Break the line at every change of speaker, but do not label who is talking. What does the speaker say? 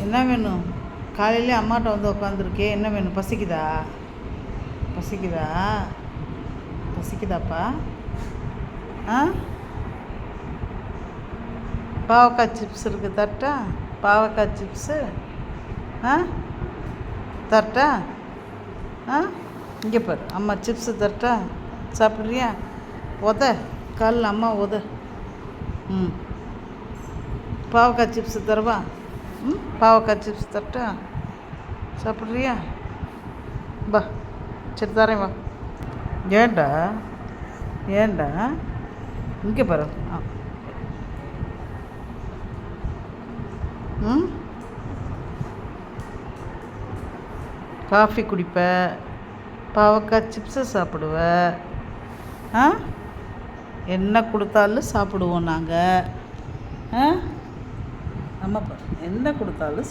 என்ன வேணும்? காலையிலே அம்மாட்ட வந்து உட்காந்துருக்கே, என்ன வேணும்? பசிக்குதா? பசிக்குதா? பசிக்குதாப்பா? ஆ, பாவக்காய் சிப்ஸ் இருக்குது, தரட்டா? பாவக்காய் சிப்ஸு ஆ, தரட்டா? ஆ, இங்கே பாரு, அம்மா சிப்ஸு தரட்டா? சாப்பிட்றியா? உத காலில் அம்மா உத. ம், பாவக்காய் சிப்ஸு தரவா? ம், பாவக்காய் சிப்ஸ் தரட்டா? சாப்பிட்றியா? வா, சரி தரேன், வா. ஏன்டா? ஏன்டா? இங்கே பாரு. ம், காஃபி குடிப்ப, பாவக்காய் சிப்ஸை சாப்பிடுவ. ஆ, என்ன கொடுத்தாலும் சாப்பிடுவோம் நாங்கள். ஆ, ஆமாப்பா, என்ன கொடுத்தாலும்